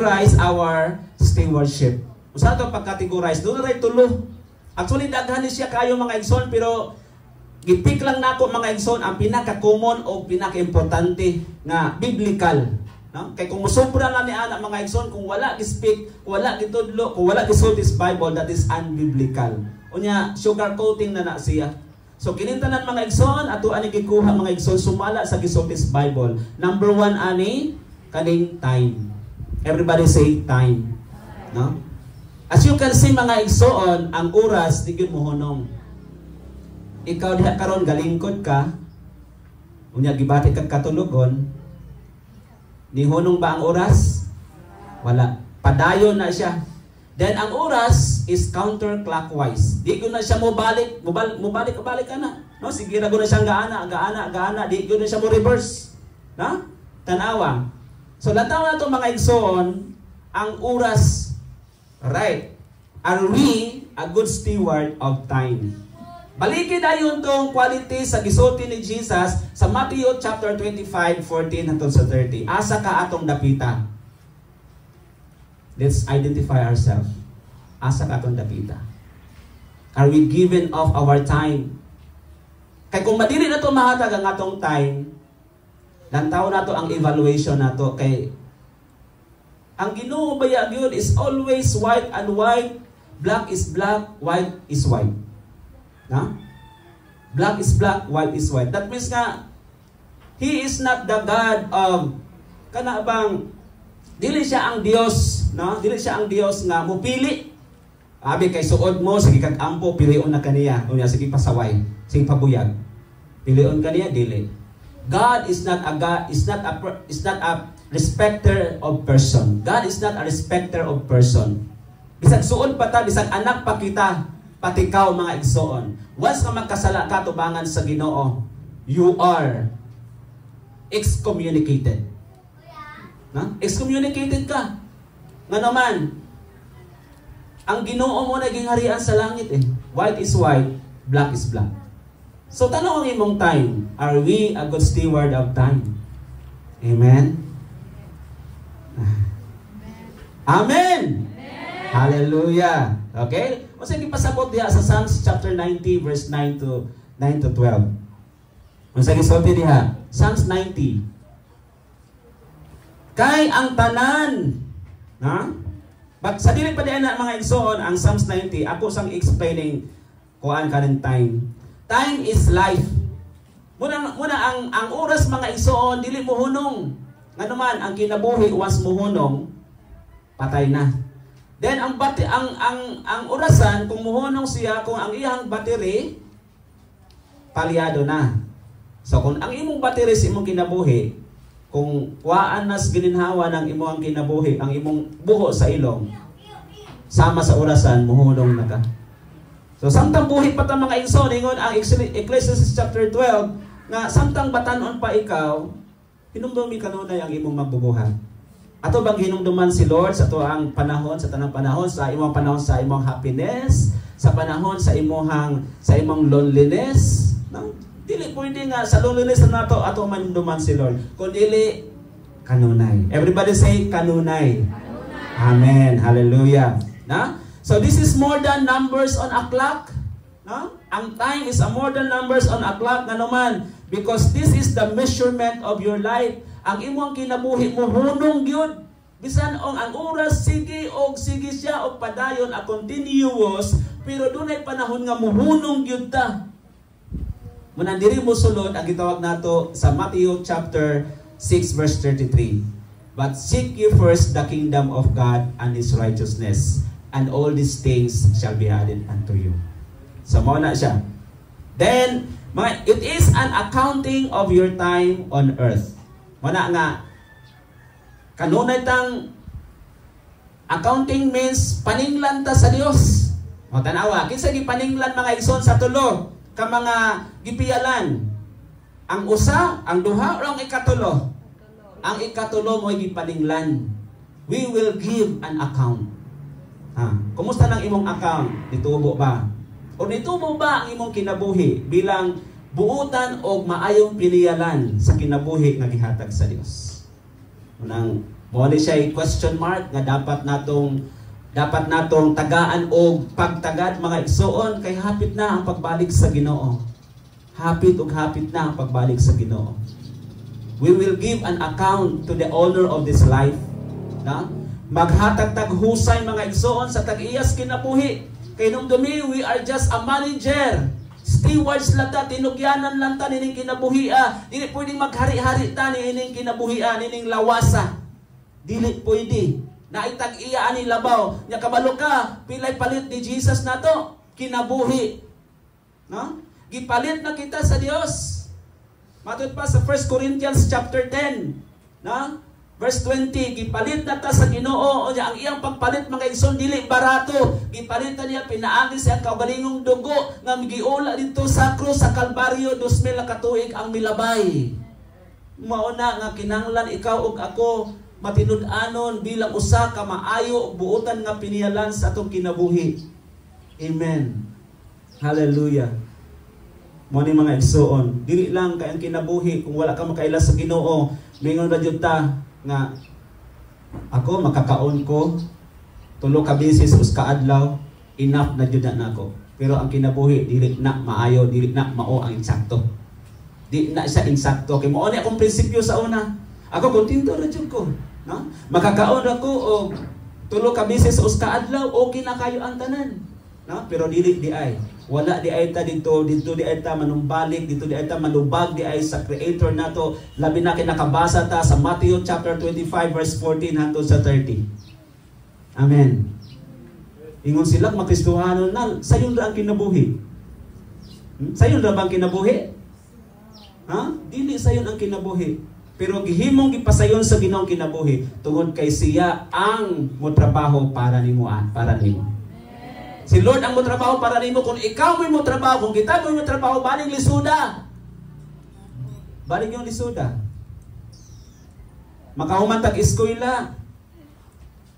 categorize our stewardship. Usa to pag-categorize, doon na tulo. Actually, daghan ni siya kayo mga igsoon, pero gipick lang nako mga igsoon ang pinaka-common o pinaka-importante nga biblical. No? Kay kung musubra na ni ana mga igsoon, kung wala gi-speak, wala gitudlo, kung wala gisulti sa Bible, that is unbiblical. Unya, sugar coating na siya. So kinintanan mga igsoon, ato ani gikuha mga igsoon sumala sa gisulti sa Bible. Number 1 ani kaning time. Everybody say time. No? As you can see mga igsoon, ang oras di gyud mohunong. Ikaw diha karon galingkod ka, unya gibati kag katulogon, ni hunong ba ang oras? Wala. Padayon na siya. Then ang oras is counterclockwise. Di ko na siya mubalik ka na. No, sige ra go na siyang gaana, di ko na siya mo reverse. Na? Tanawa. So lantaw na to mga igsoon, ang oras right. Are we a good steward of time? Balikin ayon tong quality sa gisulti ni Jesus sa Matthew chapter 25:14 hangtod sa 30. Asa ka atong dapita? Let's identify ourselves. Asa ka atong dapita? Are we given of our time? Kay kung madili na to mahatag ang atong time, lantaw na to ang evaluation na to kay ang Ginoo baya gyud is always white and white, black is black, white is white. Na? Black is black, white is white. That means nga He is not the God of kana bang dili siya ang Dios, no? Dili siya ang Dios nga mupili. Abi kay suod mo sige kag ampo pilion na kaniya. Unya sige pasaway, sige pabuyag. Pilion kaniya dili. God is not a God, is not a respecter of person. God is not a respecter of person. Bisag suod pa ta, bisag anak pa kita, pati ikaw mga igsoon. Once nga magkasala ka tubangan sa Ginoo, you are excommunicated. Na? Excommunicated ka. Nga naman, ang Ginoo mo naging harian sa langit eh. White is white, black is black. So tanong ang imong time, are we a good steward of time? Amen? Amen! Hallelujah! Okay? O sige, pasabot diha sa Psalms chapter 90 verse 9 to 12. O sige, sulti diha. Psalms 90. Kay ang tanan, ha? Sa dili pa diyan na mga igsoon, ang Psalms 90, ako sang explaining kuan kaning time. Time is life. Muna ang oras mga igsoon, dili mo hunong. Nga naman, ang kinabuhi, once mo hunong, patay na. Then ang orasan kung muhunong siya kung ang iyang battery palyado na. So kung ang imong battery sa imong kinabuhi, kung waan nas gininhawa ng imong kinabuhi, ang imong buho sa ilong, sama sa orasan muhunong na ka. So samtang buhi pa ta mga igsoon, ingon ang Ecclesiastes chapter 12 nga samtang batanon pa ikaw, hinumdumi kanunay ang imong magbubuhat. Ato bang hinumduman si Lord sa ato ang panahon, sa tanang panahon, sa imong happiness, sa panahon sa imong loneliness, no? Dili pwede nga sa loneliness na nato ato manumduman si Lord. Kung dili kanunay. Everybody say kanunay. Kanunay. Amen. Hallelujah. Na? So this is more than numbers on a clock. No? Ang time is a more than numbers on a clock nga naman, because this is the measurement of your life. Ang imong kinabuhi mo hunong gyud. Bisan ang oras sige siya og padayon a continuous, pero dunay panahon nga muhunong gyud ta. Muna diri mo sulod ang gitawag nato sa Matthew chapter 6 verse 33. But seek ye first the kingdom of God and His righteousness, and all these things shall be added unto you. So mo na siya. Then it is an accounting of your time on earth. Mana nga kanunay tang accounting means paninglan ta sa Dios. O tanawa, kinsa gipaninglan mga igsoon sa tulo ka mga gipiyalan? Ang usa, ang duha o ang ikatulo? Ang ikatulo mo gipaninglan. We will give an account. Kumusta nang imong account? Nitubo ba? O nitubo ba ang imong kinabuhi bilang buutan o maayong piliyalan sa kinabuhi nga gihatag sa Dios? Unang Mo ni siya question mark nga dapat natong tagaan og pagtagad mga igsoon kay hapit na ang pagbalik sa Ginoo. Hapit na ang pagbalik sa Ginoo. We will give an account to the owner of this life. Na? Maghatag taghusay mga igsoon sa tag-iyas kinabuhi. Kay nung dumi, we are just a manager. Stewards lang ta, tinugyanan lang ta nining kinabuhia. Dili pwedeng maghari-hari ta nining kinabuhia, nining lawasa. Dili pwede. Naitag-iya ani labaw. Nya kabalo ka, pilay palit ni Jesus nato, kinabuhi. No? Gipalit na kita sa Dios. Matod pa sa 1 Corinthians chapter 10, no? Verse 20, gipalit na ta sa Ginoo. O ang iyang pagpalit mga igsoon dili barato. Gipalit na niya pinaagi sa kaugalingong dugo nga giula dito sa krus sa Kalbaryo 2000 ka tuig ang milabay. Mao na nga kinahanglan ikaw ug ako matinud-anon bilang usa ka maayo ug buotan nga pinialan sa atong kinabuhi. Amen. Hallelujah. Mo ni mga igsoon, dili lang kay ang kinabuhi kung wala ka makaila sa Ginoo, mingon ra jud ta nga ako makakaon ko 3 ka beses usa ka adlaw, enough na jud na nako. Pero ang kinabuhi dili na maayo, dili na mao ang insakto. Di na siya insakto kay mao ni akong prinsipyo sa una. Ako kontento ra jud ko. No? Makakaon ako og 3 ka beses usa ka adlaw, okay na kayo ang tanan. No? Pero dili di ay. Wala di ay ta dito di ay ta manumbalik, dito di ay ta manubag di ay sa Creator nato. Labi na kinakabasa ta sa Matthew chapter 25 verse 14 hangtod sa 30. Amen. Ingon sila makristohanon na sayon ra ang kinabuhi. Sayon ra bang kinabuhi? Ha? Dili sayon ang kinabuhi. Pero gihimong gipasayon sa Ginoong kinabuhi tungod kay siya ang motrabaho para nimo. Si Lord ang motrabaho para nimo. Kung ikaw mo trabaho, kung kita mo trabaho, baling lisuda. Baling yung lisuda. Makahuman tag eskwela.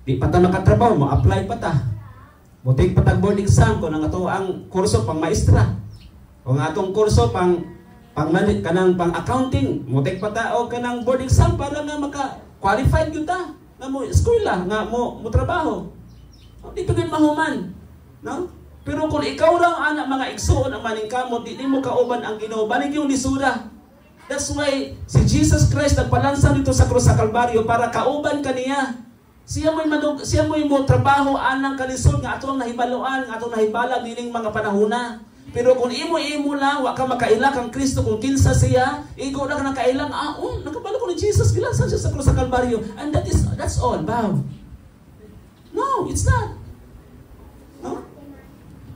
Di pa ta makatrabaho, mo apply pa ta. Mo take pa tag board exam kung ang ato ang kurso pang maestra. Kung atong kurso pang kanang pang accounting, mo take pa ta o kanang board exam para nga maka-qualified gyud ta nga mo eskwela nga mo trabaho. Di pa gyud mahuman, no? Pero kung ikaw lang anak mga igsoon ang maning kamot, di mo kauban ang Ginoo, balig yung lisura. That's why si Jesus Christ nagpalansan dito sa krus sa Kalbaryo para kauban kaniya. Siya mo'y mo trabaho anang kalisod nga atong nahibaluan, nga atong nahibalag nining mga panahona. Pero kung imo lang, wa ka makaila kang Kristo kung kinsa siya, ikaw na ka nakailang, nakabalo ko ni Jesus, gilasan siya sa krus sa Kalbaryo. And that's all, bow. No, it's not. No?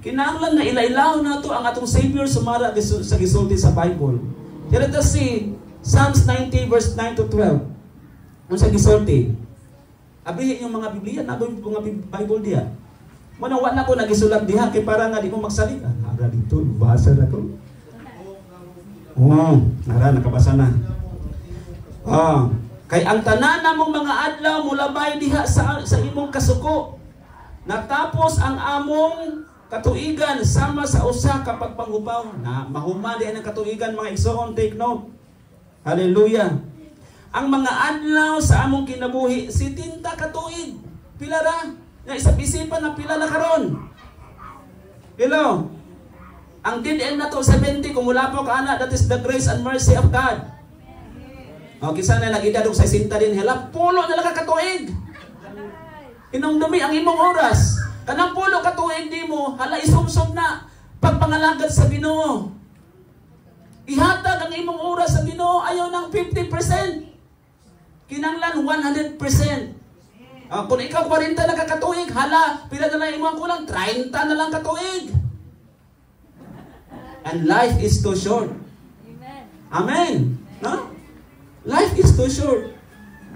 Kinahanglan na ilailaw na to ang atong Savior sumara sa gisulti sa Bible. Here it is si Psalms 90 verse 9 to 12. Ano sa gisulti? Abihin yung mga Biblia, nabay mga Bible diya. Manang wala ko nagisulat diha kay para nga di ko magsalita. Ara dito, basa na ko. Nara nakabasa na. Kay ang tanan namong mga adlaw mulabay diha sa imong kasuko. Natapos ang among katuigan sama sa usa ka pagpanghupaw. Na mahuman di ang katuigan mga igsoon, take note. Hallelujah. Ang mga adlaw sa among kinabuhi 70 ka tuig. Pila ra? Na isang isipan na pila na karon. Hello. Ang dead end na to 70 kung wala po ka ana, that is the grace and mercy of God. Okay, sana nag-idadog sa 60 din hela, pulo na lang ka katuig. Inumdumi ang imong oras. Kanang pulo ka tuig di mo, hala isumsum na pagpangalagad sa Ginoo. Ihatag ang imong oras sa Ginoo, ayaw ng 50%. Kinanglan 100%. Kung ikaw 40 na kakatuig, hala, pila na lang imong kulang, 30 na lang katuig. And life is too short. Amen. No? Life is too short.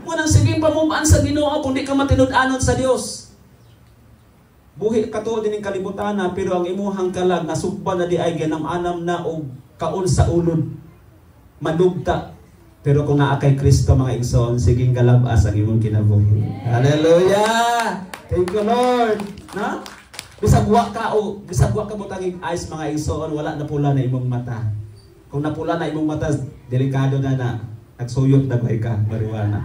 Munang sige pamubaan sa Ginoo kung di ka matinud-anon sa Dios. Buhi ka to din ng kalibutan na, pero ang imuhang kalag nasugba na di ay ganam-anam na o kaon sa ulod. Madugta. Pero kung naa kay Kristo mga igsoon, siging galabas ang imong kinabuhi. Hallelujah! Thank you, Lord! No? Bisagwa ka butang eyes mga igsoon, wala na pula na imong mata. Kung napula na imong mata, delikado na na. Nagsuyot na ba ka, marijuana?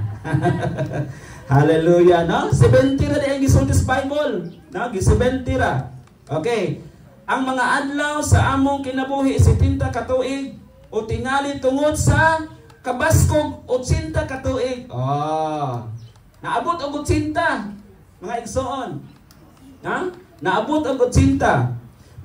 Hallelujah, no? 70 ra di ang gisulti sa Bible. No? 70 ra. Okay. Ang mga adlaw sa among kinabuhi 70 ka tuig o tingali tungod sa kabaskog 80 ka tuig. Oh. Naabot og 80 mga igsoon. Ha? Naabot og 80.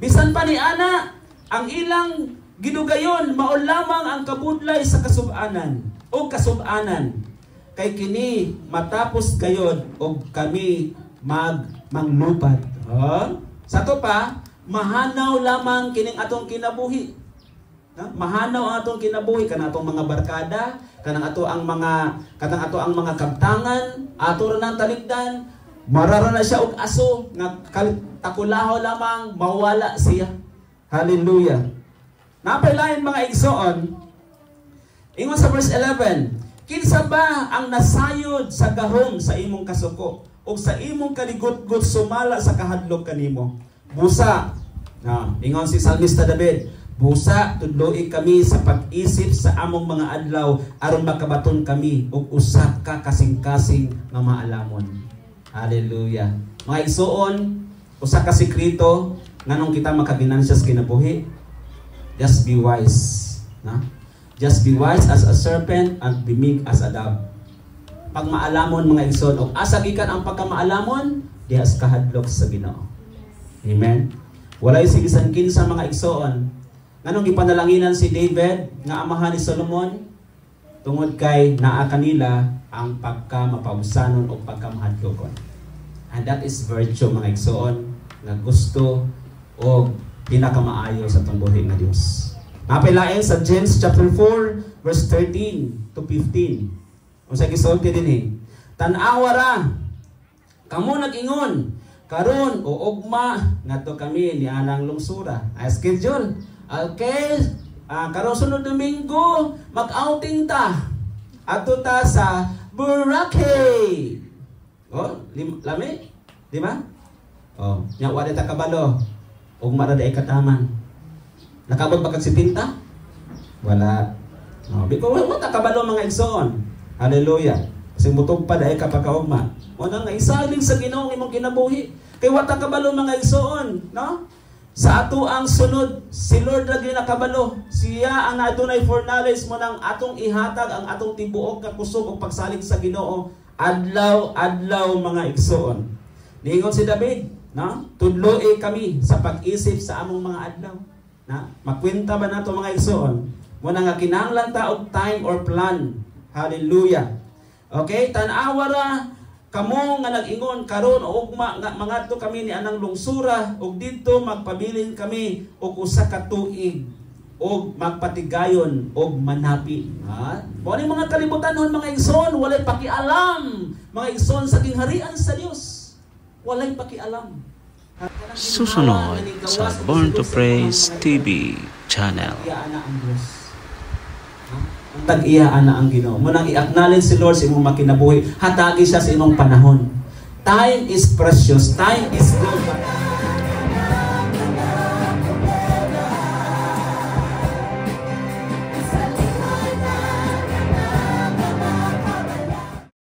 Bisan pa ni ana ang ilang gidugayon mao lamang ang kabudlay sa kasub-anan o kasub-anan. Kay kini matapos gayod og kami manglupad. Oh? Sa to pa, mahanaw lamang kining atong kinabuhi. Mahanaw ang atong kinabuhi kanang atong mga barkada, kanang ato ang mga kabtangan, ato ra nang taligdan, marara na siya og aso nga takulaho lamang mawala siya. Hallelujah. Napailain mga igsoon. Ingon sa verse 11, kinsa ba ang nasayod sa gahom sa imong kasuko o sa imong kaligot-got sumala sa kahadlok kanimo? Busa. Ingon si Salmista David, busa tudloi kami sa pag-isip sa among mga adlaw aron makabaton kami og usa ka kasing-kasing nga maalamon. Hallelujah. Mga igsoon, usa ka sekreto nganong kita makabinansya sa kinabuhi. Just be wise. Just be wise as a serpent and be meek as a dove. Pag maalamon mga igsoon, o asa gikan ang pagkamaalamon, diha sa kahadlok sa Ginoo. Amen. Walay sigisan kinsa mga igsoon. Nganong gipanalanginan si David nga amahan ni Solomon tungod kay naa kanila ang pagkamapawsanon o pagkamahadlokon. And that is virtue mga igsoon nga gusto o pinakamaayo sa tumbuhi nga Dios. Napilain sa James chapter 4 verse 13 to 15. Unsa gisulti dinhi? Tan-awa ra kamo nag-ingon karon o ugma ngadto kami ni anang lungsura. Schedule. Okay, karon sunod Domingo mag-outing ta. Adto ta sa Boracay. Oh, lami? Di ba? Oh, nya wa ta kabalo. Ugma ra day kataman. Nakabot ba kag 70? Wala. No, because wala kabalo mga igsoon. Hallelujah. Kasi mutog pa dahil kapag kaugma. Wala nga isaling sa Ginoo imong kinabuhi. Kay wala kabalo mga igsoon, no? Sa ato ang sunod, si Lord lagi nakabalo. Siya ang adunay foreknowledge mo nang atong ihatag ang atong tibuok nga kusog og pagsalig sa Ginoo adlaw mga igsoon. Niingon si David, no? Tudloi kami sa pag-isip sa among mga adlaw. Makwenta ba nato mga igsoon? Muna nga kinahanglan ta og time or plan. Hallelujah. Okay, tan-awa ra kamo nga nag-ingon karon o ugma nga mangadto kami ni anang lungsura ug didto magpabilin kami og usa ka tuig og magpatigayon og manapi. Mo ni mga kalibutan mga igsoon, walay pakialam mga igsoon sa gingharian sa Dios. Walay pakialam. Susunod sa Born to Praise TV channel. Tag-iyaan na ang Ginoo. Munang i-acknowledge si Lord sa imong makinabuhi. Hatagi siya sa imong panahon. Time is precious. Time is gold.